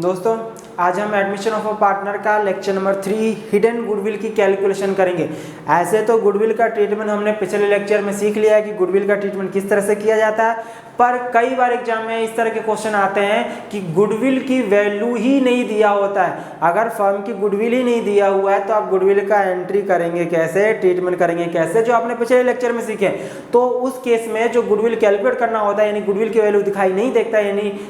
दोस्तों आज हम एडमिशन ऑफ अ पार्टनर का लेक्चर नंबर 3 हिडन गुडविल की कैलकुलेशन करेंगे। ऐसे तो गुडविल का ट्रीटमेंट हमने पिछले लेक्चर में सीख लिया है कि गुडविल का ट्रीटमेंट किस तरह से किया जाता है, पर कई बार एग्जाम में इस तरह के क्वेश्चन आते हैं कि गुडविल की वैल्यू ही नहीं दिया होता है। अगर फर्म की गुडविल ही नहीं दिया हुआ है तो आप गुडविल का एंट्री करेंगे कैसे, ट्रीटमेंट करेंगे कैसे, जो आपने पिछले लेक्चर में सीखे। तो उस केस में जो गुडविल कैलकुलेट करना होता है यानी गुडविल की वैल्यू दिखाई नहीं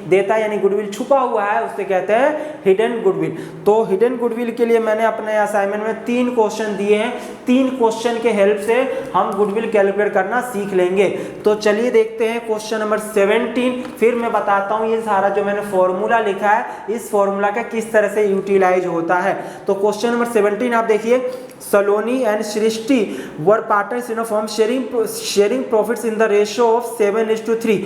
देता यानी गुडविल छुपा हुआ है, उससे कहते हैं हिडन गुडविल। तो हिडन गुडविल के लिए मैंने अपने असाइनमेंट में 3 क्वेश्चन दिए हैं। 3 क्वेश्चन के हेल्प से हम गुडविल कैलकुलेट करना सीख लेंगे। तो चलिए देखते हैं क्वेश्चन नंबर 17। फिर मैं बताता हूं ये सारा जो मैंने फॉर्मूला लिखा है इस फॉर्मूला का किस तरह से यूटिलाइज होता है। तो क्वेश्चन नंबर 17 आप देखिए, Saloni and Srishti were partners in a firm sharing profits in the ratio of 7:3.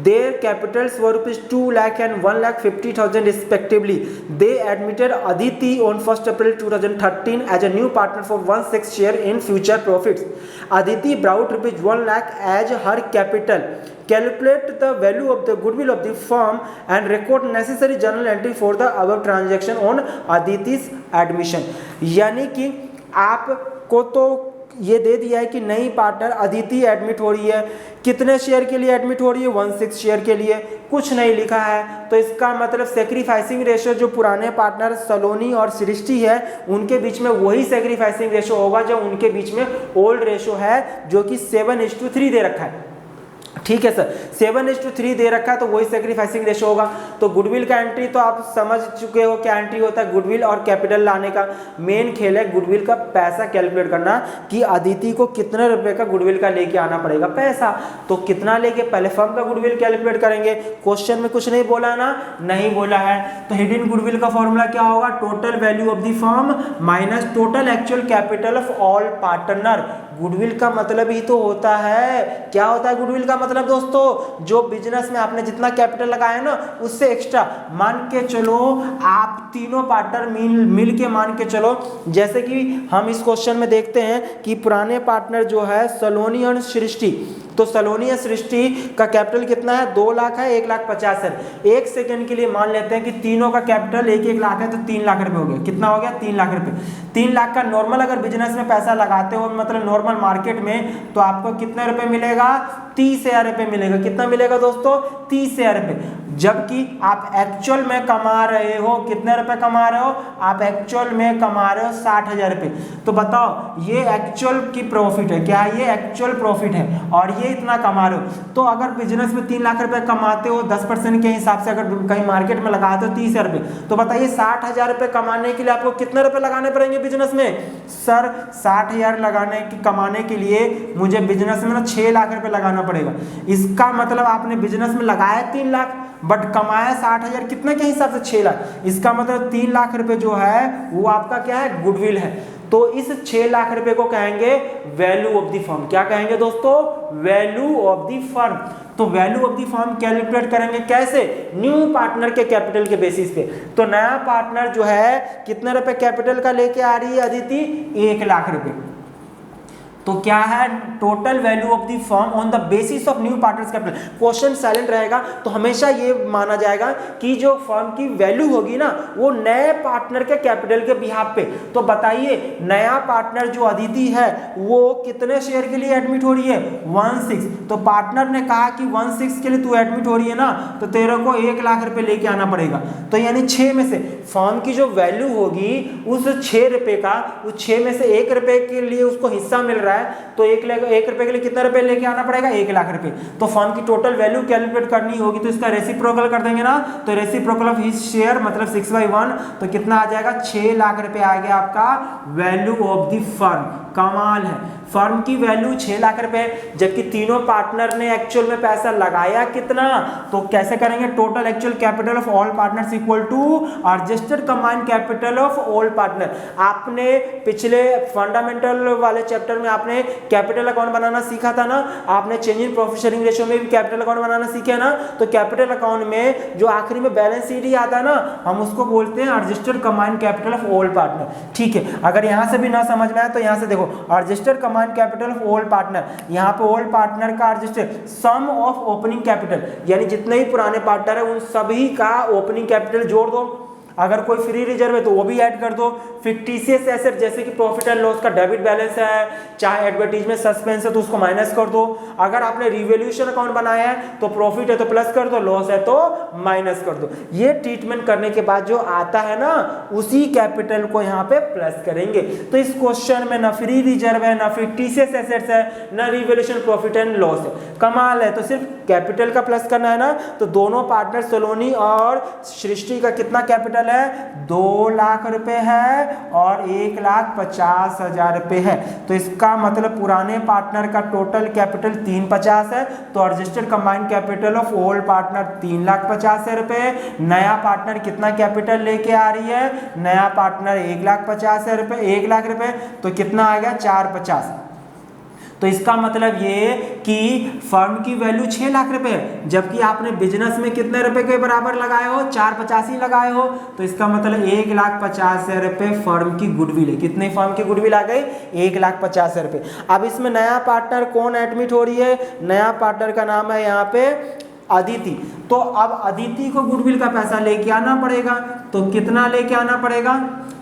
Their capitals were ₹2 lakh and $1,50,000 respectively. They admitted Aditi on 1st April 2013 as a new partner for 1/6 share in future profits. Aditi brought ₹1 lakh as her capital. Calculate the value of the goodwill of the firm and record necessary journal entry for the above transaction on Aditi's admission. यानी कि आपको तो ये दे दिया है कि नई partner Aditi admit हो रही है। कितने शेयर के लिए एडमिट हो रही है? 1/6 शेयर के लिए। कुछ नहीं लिखा है तो इसका मतलब सेक्रीफाइसिंग रेशियो जो पुराने पार्टनर सलोनी और सृष्टि है उनके बीच में वही सेक्रीफाइसिंग रेशियो होगा जो उनके बीच में ओल्ड रेशियो है, जो कि 7:3 दे रखा है। ठीक है सर, 7:3 दे रखा है तो वही सेक्रीफाइसिंग रेशियो होगा। तो गुडविल का एंट्री तो आप समझ चुके हो क्या एंट्री होता है। गुडविल और कैपिटल लाने का मेन खेल है गुडविल का पैसा कैलकुलेट करना कि अदिति को कितने रुपए का गुडविल का लेके आना पड़ेगा पैसा। तो कितना लेके पहले फर्म का गुडविल कैलकुलेट करेंगे। क्वेश्चन में कुछ नहीं बोला ना, नहीं बोला है। तो हिडन गुडविल का फॉर्मूला क्या होगा? Total value of the firm minus total actual capital of all partner. Goodwill का मतलब ही तो होता है, क्या होता है गुडविल का मतलब दोस्तों? जो बिजनेस में आपने जितना कैपिटल लगाया ना उससे एक्स्ट्रा। मान के चलो आप तीनों पार्टनर मिल के मान के चलो, जैसे कि हम इस क्वेश्चन में देखते हैं कि पुराने पार्टनर जो है सलोनी और सृष्टि, तो सलोनी और सृष्टि का कैपिटल कितना है? 2 लाख है, 1,50,000 है। एक सेकंड के लिए मान लेते हैं कि तीनों का कैपिटल 1-1 लाख है तो 3 लाख रुपए हो गया। कितना हो गया? 3 लाख रुपए। 3 लाख का नॉर्मल अगर बिजनेस में पैसा लगाते हो मतलब नॉर्मल मार्केट में, तो आपको कितने रुपए मिलेगा? 30,000 रुपए मिलेगा। कितना मिलेगा दोस्तों? 30,000 रुपए। जबकि आप एक्चुअल में कमा रहे हो कितने रुपए कमा रहे हो? आप एक्चुअल में कमा रहे हो 60,000 रुपए। तो बताओ ये एक्चुअल की प्रॉफिट है, क्या है? ये एक्चुअल प्रॉफिट है और ये इतना कमा रहे हो। तो अगर बिजनेस में 3 लाख रुपए कमाते हो 10% के हिसाब से अगर कहीं मार्केट में लगाते हो 30,000 रुपए, तो बताइए 60,000 रुपए कमाने के लिए आपको कितने रुपए लगाने पड़ेंगे बिजनेस में? सर 60,000 कमाने के लिए मुझे बिजनेस में ना 6 लाख रुपए लगाना पड़ेगा। इसका मतलब आपने बिजनेस में लगाया 3 लाख बट कमाया 60,000, कितने के हिसाब से? 6 लाख। इसका मतलब 3 लाख रुपए जो है वो आपका क्या है? गुडविल है। तो इस 6 लाख रुपए को कहेंगे वैल्यू ऑफ द फर्म। क्या कहेंगे दोस्तों? Value of the firm. तो value of the firm calculate करेंगे कैसे? न्यू पार्टनर के कैपिटल के बेसिस पे। तो नया पार्टनर जो है कितने रुपए कैपिटल का लेके आ रही है अदिति? 1 लाख रुपए। तो क्या है? Total value of the firm on the basis of new partners capital. Question silent रहेगा तो हमेशा ये माना जाएगा कि जो फर्म की वैल्यू होगी ना वो नए पार्टनर के कैपिटल के बिहाफ पे। तो बताइए नया पार्टनर जो अदिति है वो कितने शेयर के लिए एडमिट हो रही है? 1/6। तो पार्टनर ने कहा कि 1/6 के लिए तू एडमिट हो रही है ना, तो तेरे को 1 लाख रुपए लेके आना पड़ेगा। तो यानी 6 में से फर्म की जो वैल्यू होगी उस 6 रुपए का, उस 6 में से 1 रुपए के लिए उसको हिस्सा मिल रहा है, तो 1 रुपए के लिए कितना रुपए लेके आना पड़ेगा? 1 लाख रुपए। तो फर्म की टोटल वैल्यू कैलकुलेट करनी होगी तो इसका रेसिप्रोकल कर देंगे ना, तो रेसिप्रोकल ऑफ हिज शेयर मतलब 6/1, तो कितना आ जाएगा? 6 लाख रुपए आ गया आपका वैल्यू ऑफ द फर्म। कमाल है, फर्म की वैल्यू 6 लाख रुपए, जबकि तीनों पार्टनर ने एक्चुअल में पैसा लगाया कितना? तो कैसे करेंगे? Total actual capital of all partners equal to adjusted combined capital of all partner. आपने पिछले फंडामेंटल वाले चैप्टर में आपने कैपिटल अकाउंट बनाना सीखा था ना, आपने change in profit sharing ratio में भी कैपिटल अकाउंट बनाना सीखे ना। तो कैपिटल अकाउंट में जो आखिरी में बैलेंस शीट ही आता है ना, हम उसको बोलते हैं adjusted combined capital of all partner. ठीक है, अगर यहां से भी ना समझ में आए तो यहां से देखो, adjusted combined capital of all partner, यहाँ पे ऑल पार्टनर का adjusted sum of opening capital, यानी जितने ही पुराने पार्टनर है उन सभी का ओपनिंग कैपिटल जोड़ दो। अगर कोई फ्री रिजर्व है तो वो भी ऐड कर दो। फिक्टिशियस एसेट जैसे कि प्रॉफिट एंड लॉस का डेबिट बैलेंस है, चाहे एडवर्टीजमेंट सस्पेंस है तो उसको माइनस कर दो। अगर आपने रिवैल्यूएशन अकाउंट बनाया है तो प्रॉफिट है तो प्लस कर दो, लॉस है तो माइनस कर दो। ये ट्रीटमेंट करने के बाद जो आता है ना उसी कैपिटल को यहाँ पे प्लस करेंगे। तो इस क्वेश्चन में ना फ्री रिजर्व है, ना फिक्टिशियस एसेट्स है, ना रिवैल्यूएशन प्रॉफिट एंड लॉस है। कमाल है। तो सिर्फ कैपिटल का प्लस करना है ना। तो दोनों पार्टनर सलोनी और सृष्टि का कितना कैपिटल है, 2 लाख रुपए है और 1,50,000 रुपए है। तो इसका मतलब पुराने पार्टनर का टोटल कैपिटल 350 है, तो registered combined capital of old partner 3,50,000 रुपए। नया पार्टनर कितना कैपिटल लेके आ रही है, नया पार्टनर 1,50,000 रुपए, 1 लाख रुपए, तो कितना आ गया 450। तो इसका मतलब ये कि फर्म की वैल्यू 6 लाख रुपए है, जबकि आपने बिजनेस में कितने रुपए के बराबर लगाए हो, 485 लगाए हो। तो इसका मतलब 1,50,000 रुपए फर्म की गुडविल है। कितने फर्म की गुडविल आ गई, 1,50,000 रुपए। अब इसमें नया पार्टनर कौन एडमिट हो रही है, नया पार्टनर का नाम है यहाँ पे अदिति। तो अब अदिति को गुडविल का पैसा लेके आना पड़ेगा। तो कितना लेके आना पड़ेगा,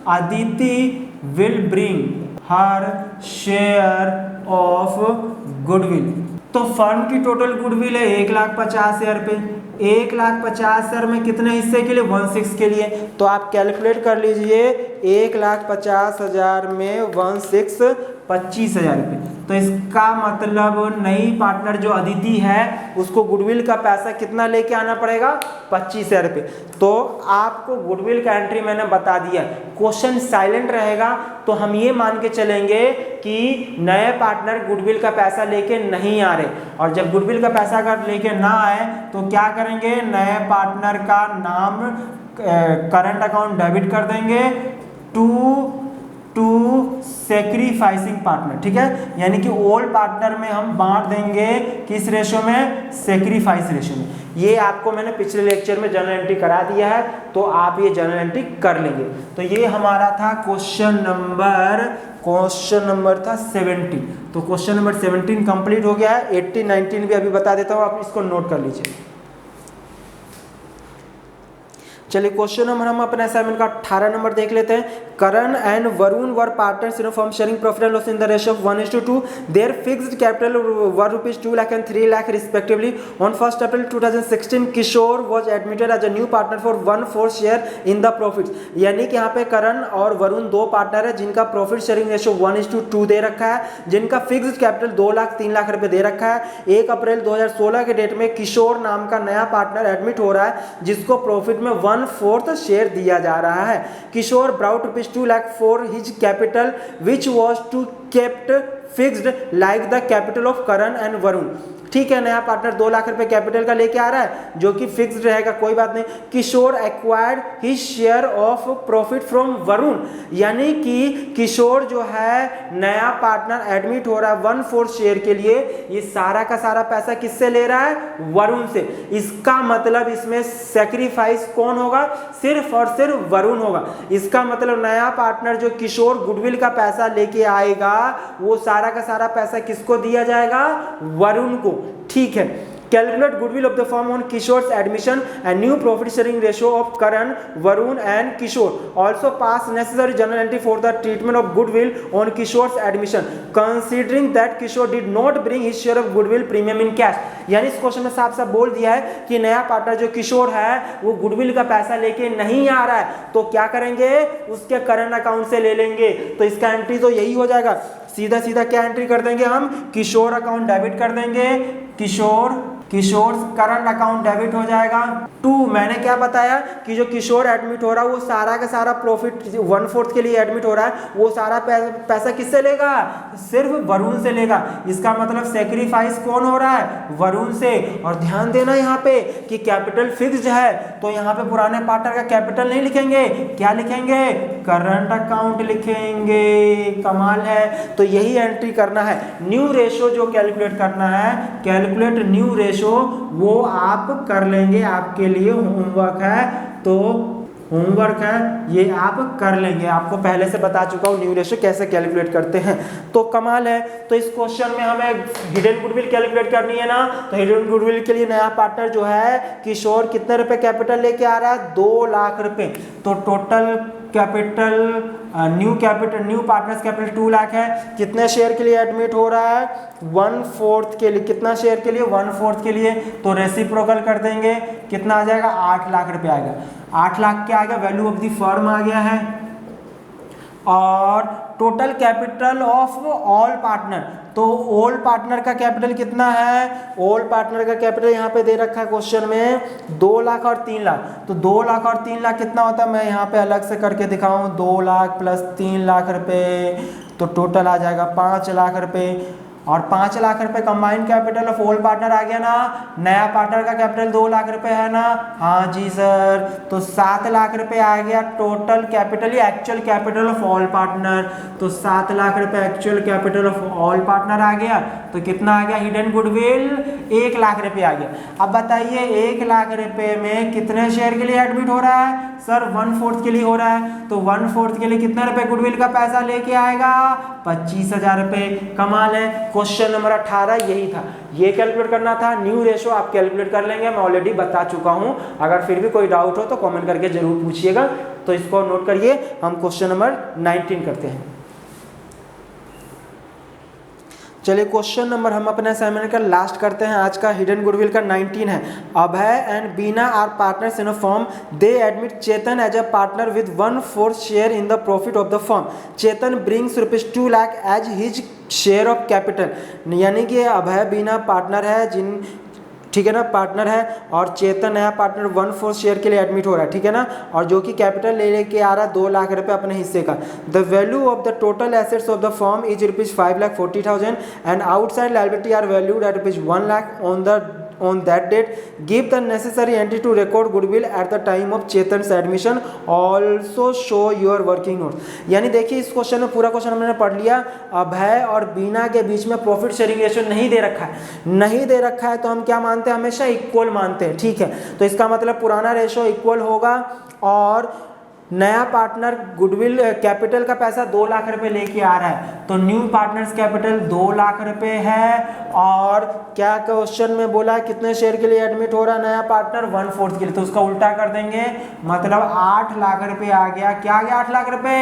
Aditi will bring her share of goodwill. तो फर्म की टोटल गुडविल है 1,50,000 रुपए। 1,50,000 में कितने हिस्से के लिए, 1/6 के लिए। तो आप कैलकुलेट कर लीजिए, 1,50,000 में 1/6 25,000 रुपये। तो इसका मतलब नई पार्टनर जो अदिति है उसको गुडविल का पैसा कितना लेके आना पड़ेगा, 25,000 रुपये। तो आपको गुडविल का एंट्री मैंने बता दिया। क्वेश्चन साइलेंट रहेगा तो हम ये मान के चलेंगे कि नए पार्टनर गुडविल का पैसा लेके नहीं आ रहे, और जब गुडविल का पैसा अगर लेके ना आए तो क्या करेंगे, नए पार्टनर का नाम करंट अकाउंट डेबिट कर देंगे टू सेक्रीफाइसिंग पार्टनर। ठीक है, यानी कि ओल्ड पार्टनर में हम बांट देंगे किस रेशो में, सेक्रीफाइस रेशो में। ये आपको मैंने पिछले लेक्चर में जनरल एंट्री करा दिया है, तो आप ये जनरल एंट्री कर लेंगे। तो ये हमारा था क्वेश्चन नंबर था 17। तो क्वेश्चन नंबर 17 कंप्लीट हो गया है। 18, 19 भी अभी बता देता हूँ, आप इसको नोट कर लीजिए। चलिए क्वेश्चन नंबर हम अपने असाइनमेंट का 18 नंबर देख लेते हैं। Karan and Varun were partners in firm sharing profit and loss in the ratio of 1:2। Their fixed capital were rupees 2 lakh and 3 lakh respectively. On 1 April 2016 Kishore was admitted as a new partner for 1/4 share in the profits. यानी कि यहाँ पे करण और वरुण दो partner है जिनका profit sharing ratio 1:2 दे रखा है, जिनका फिक्स्ड कैपिटल 2 लाख 3 लाख रुपए दे रखा है। 1 अप्रैल 2016 के डेट में किशोर नाम का नया पार्टनर एडमिट हो रहा है जिसको प्रॉफिट में 1/4 शेयर दिया जा रहा है। किशोर brought rupees 2 lakh for his capital which was to kept fixed like the capital of Karan and Varun। ठीक है, नया पार्टनर 2 लाख रुपए कैपिटल का लेके आ रहा है जो कि फिक्स्ड रहेगा, कोई बात नहीं। Kishore acquired his share of profit from Varun, यानी कि किशोर जो है नया पार्टनर एडमिट हो रहा है 1/4 शेयर के लिए, ये सारा का सारा पैसा किससे ले रहा है, वरुण से। इसका मतलब इसमें सेक्रीफाइस कौन होगा, सिर्फ और सिर्फ वरुण होगा। इसका मतलब नया पार्टनर जो किशोर गुडविल का पैसा लेके आएगा वो सारा का सारा पैसा किसको दिया जाएगा, वरुण को। ठीक है, calculate goodwill of the firm on Kishore's admission and new profit sharing ratio of Karan, Varun and Kishore. Also pass necessary journal entry for the treatment of goodwill on Kishore's admission considering that Kishore did not bring his share of goodwill premium in cash. यानी इस question में साफ साफ बोल दिया है कि नया पार्टनर जो किशोर है वो गुडविल का पैसा लेके नहीं आ रहा है, तो क्या करेंगे, उसके करंट अकाउंट से ले लेंगे। तो इसका एंट्री तो यही हो जाएगा, सीधा सीधा क्या एंट्री कर देंगे हम, किशोर अकाउंट डेबिट कर देंगे, किशोर करंट अकाउंट डेबिट हो जाएगा। मैंने क्या बताया कि जो किशोर एडमिट हो रहा है वो सारा का सारा प्रॉफिट 1/4 के लिए एडमिट हो रहा है, वो सारा पैसा किससे लेगा, सिर्फ वरुण से लेगा। इसका मतलब सेक्रीफाइस कौन हो रहा है, वरुण से। और ध्यान देना यहाँ पे कि कैपिटल फिक्स्ड है, तो यहाँ पे पुराने पार्टनर का कैपिटल नहीं लिखेंगे, क्या लिखेंगे, करंट अकाउंट लिखेंगे। कमाल है। तो यही एंट्री करना है। न्यू रेशो जो कैलकुलेट करना है, कैलकुलेट न्यू रेशो, वो आप कर लेंगे, आपके लिए होमवर्क है। तो होमवर्क है, ये आप कर लेंगे। आपको पहले से बता चुका हूँ न्यू रेशो कैसे कैलकुलेट करते हैं। तो कमाल है। तो इस क्वेश्चन में हमें हिडन गुडविल कैलकुलेट करनी है ना, तो हिडन गुडविल के लिए नया पार्टनर जो है किशोर कितने रुपए कैपिटल लेके आ रहा है, 2 लाख रुपए। तो total capital new partners capital 2 lakh है। कितने शेयर के लिए एडमिट हो रहा है, 1/4 के लिए। कितना शेयर के लिए, 1/4 के लिए। तो रेसिप्रोकल कर देंगे, कितना आ जाएगा, 8 लाख रुपए आएगा। 8 लाख क्या आ गया, वैल्यू ऑफ द फर्म आ गया है। और total capital of all partner, तो ऑल पार्टनर का कैपिटल कितना है, ऑल पार्टनर का कैपिटल यहाँ पे दे रखा है क्वेश्चन में 2 लाख और 3 लाख। तो 2 लाख और 3 लाख कितना होता है, मैं यहाँ पे अलग से करके दिखाऊं, 2 लाख प्लस 3 लाख रुपए, तो टोटल आ जाएगा 5 लाख रुपए। और 5 लाख रुपए combined capital of all partner आ गया ना। नया पार्टनर का कैपिटल 2 लाख रुपए है ना, हाँ जी सर। तो 7 लाख रुपए आ गया टोटल कैपिटल, ये actual capital of all partner. तो 7 लाख रुपए actual capital of all partner आ गया। तो कितना आ गया, हिडन गुडविल 1 लाख रुपए आ गया। अब बताइए 1 लाख रुपए में कितने शेयर के लिए एडमिट हो रहा है, सर 1/4 के लिए हो रहा है। तो 1/4 के लिए कितने रुपए गुडविल का पैसा लेके आएगा, 25,000 रुपए। कमाल है। क्वेश्चन नंबर 18 यही था, ये कैलकुलेट करना था। न्यू रेशो आप कैलकुलेट कर लेंगे, मैं ऑलरेडी बता चुका हूं। अगर फिर भी कोई डाउट हो तो कमेंट करके जरूर पूछिएगा। तो इसको नोट करिए, हम क्वेश्चन नंबर 19 करते हैं। चलिए क्वेश्चन नंबर हम अपने असाइनमेंट का लास्ट करते हैं आज का, हिडन गुडविल का 19 है। Abhay and Bina are partners in a firm, they admit Chetan as a partner with 1/4 share in the profit of the firm. Chetan brings ₹2 lakh as his share of capital. यानी कि अभय बीना पार्टनर है, जिन ठीक है ना, पार्टनर है, और चेतन नया पार्टनर 1/4 शेयर के लिए एडमिट हो रहा है, ठीक है ना, और जो कि कैपिटल ले लेके आ रहा है 2 लाख रुपए अपने हिस्से का। The value of the total assets of the firm is ₹5,40,000 and outside liability are valued at ₹1 lakh on that date. Give the necessary entry to record goodwill at the time of Chetan's admission. Also show your working notes. यानी देखिए इस question में पूरा question हमने पढ़ लिया। अभय और बीना के बीच में प्रॉफिट शेयरिंग रेशियो नहीं दे रखा है, नहीं दे रखा है तो हम क्या मानते हैं, हमेशा इक्वल मानते हैं, ठीक है। तो इसका मतलब पुराना रेशियो इक्वल होगा और नया पार्टनर गुडविल कैपिटल का पैसा 2 लाख रुपए लेके आ रहा है, तो न्यू पार्टनर्स कैपिटल 2 लाख रुपए है। और क्या क्वेश्चन में बोला कितने शेयर के लिए एडमिट हो रहा है नया पार्टनर, 1/4 के लिए, तो उसका उल्टा कर देंगे, मतलब 8 लाख रुपए आ गया। क्या आ गया, 8 लाख रुपए।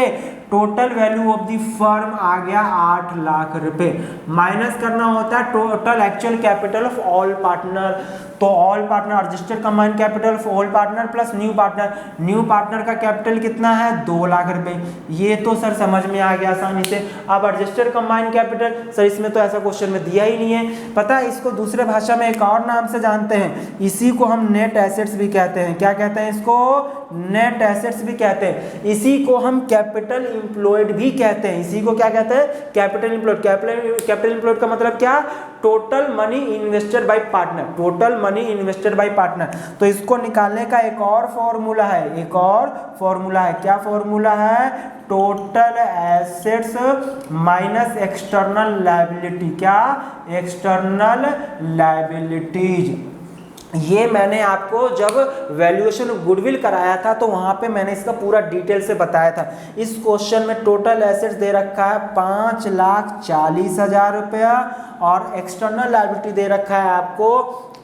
Total value of the firm आ गया 8 लाख रुपए। माइनस करना होता है total actual capital of all partner. तो all partner registered combined capital of all partner plus new partner का कैपिटल कितना है, 2 लाख रुपए। ये तो सर समझ में आ गया आसानी से। अब रजिस्टर्ड कंबाइंड कैपिटल, सर इसमें तो ऐसा क्वेश्चन में दिया ही नहीं है। पता है इसको दूसरे भाषा में एक और नाम से जानते हैं, इसी को हम नेट एसेट्स भी कहते हैं। क्या कहते हैं इसको, नेट एसेट्स भी कहते हैं। इसी को हम कैपिटल इंप्लॉयड भी कहते हैं। इसी को क्या कहते हैं, कैपिटल इंप्लॉयड। कैपिटल इंप्लॉयड का मतलब क्या, total money invested bye partner, total money invested bye partner. तो इसको निकालने का एक और फॉर्मूला है, एक और फॉर्मूला है। क्या फॉर्मूला है, total assets minus external liability. क्या, एक्सटर्नल लायबिलिटीज। ये मैंने आपको जब वैल्यूएशन गुडविल कराया था तो वहां पे मैंने इसका पूरा डिटेल से बताया था। इस क्वेश्चन में टोटल एसेट्स दे रखा है 5,40,000 रुपया और एक्सटर्नल लायबिलिटी दे रखा है आपको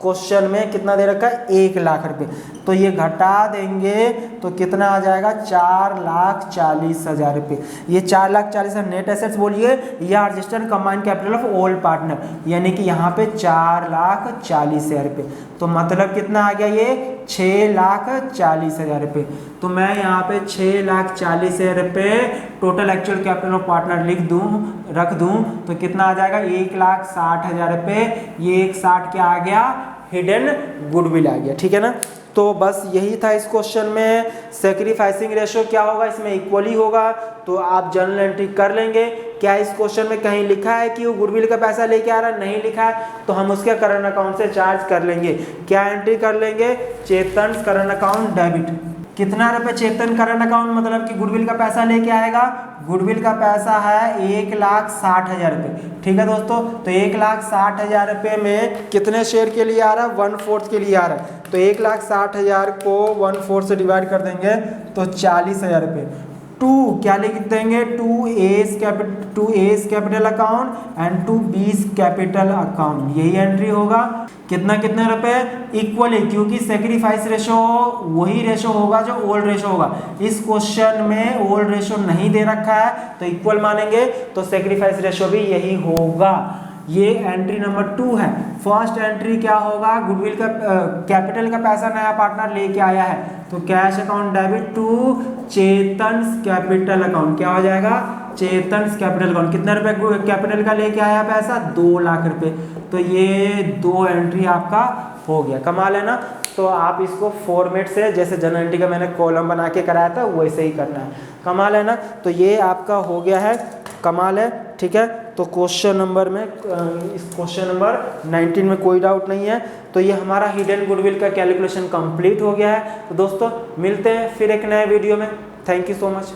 क्वेश्चन में कितना दे रखा है, 1 लाख रुपए। तो ये घटा देंगे तो कितना आ जाएगा, 4,40,000 रुपये। ये 4,40,000 नेट एसेट्स बोलिए या registered combined capital of all partner, यानी कि यहाँ पे 4,40,000 रुपये। तो मतलब कितना आ गया, ये 6,40,000 रुपये। तो मैं यहाँ पे 6,40,000 रुपये total actual capital of partner रख दूँ तो कितना आ जाएगा, 1,60,000 रुपये। ये 1,60 क्या आ गया, हिडन गुडविल आ गया, ठीक है ना। तो बस यही था इस क्वेश्चन में। सैक्रिफाइसिंग रेशियो क्या होगा, इसमें इक्वली होगा, तो आप जनरल एंट्री कर लेंगे। क्या इस क्वेश्चन में कहीं लिखा है कि वो गुडविल का पैसा लेके आ रहा है, नहीं लिखा है, तो हम उसके करंट अकाउंट से चार्ज कर लेंगे। क्या एंट्री कर लेंगे, चेतन करंट अकाउंट डेबिट। कितना रुपए चेतन करंट अकाउंट मतलब कि गुडविल का पैसा लेके आएगा, गुडविल का पैसा है 1,60,000 रुपये। ठीक है दोस्तों, तो 1,60,000 रुपये में कितने शेयर के लिए आ रहा है, 1/4 के लिए आ रहा है। तो 1,60,000 को 1/4 से डिवाइड कर देंगे तो 40,000 रुपये। टू क्या लिख देंगे, to A's capital account and to B's capital account, यही एंट्री होगा। कितना कितने रुपए इक्वली, क्योंकि सेक्रीफाइस रेशो वही रेशो होगा जो ओल्ड रेशो होगा। इस क्वेश्चन में ओल्ड रेशो नहीं दे रखा है तो इक्वल मानेंगे, तो सेक्रीफाइस रेशो भी यही होगा। ये एंट्री नंबर 2 है। फर्स्ट एंट्री क्या होगा, गुडविल का कैपिटल का पैसा नया पार्टनर लेके आया है तो cash account debit to Chetan's capital account, क्या हो जाएगा, चेतन्स कैपिटल अकाउंट। कितना रुपए कैपिटल का लेके आया पैसा, 2 लाख रुपए। तो ये 2 एंट्री आपका हो गया। कमाल है ना। तो आप इसको फॉर्मेट से जैसे जनरल एंट्री का मैंने कॉलम बना के कराया था वैसे ही करना है। कमाल है ना। तो ये आपका हो गया है, कमाल है। ठीक है, तो क्वेश्चन नंबर में इस क्वेश्चन नंबर 19 में कोई डाउट नहीं है। तो ये हमारा हिडन गुडविल का कैलकुलेशन कंप्लीट हो गया है। तो दोस्तों मिलते हैं फिर एक नए वीडियो में। Thank you so much.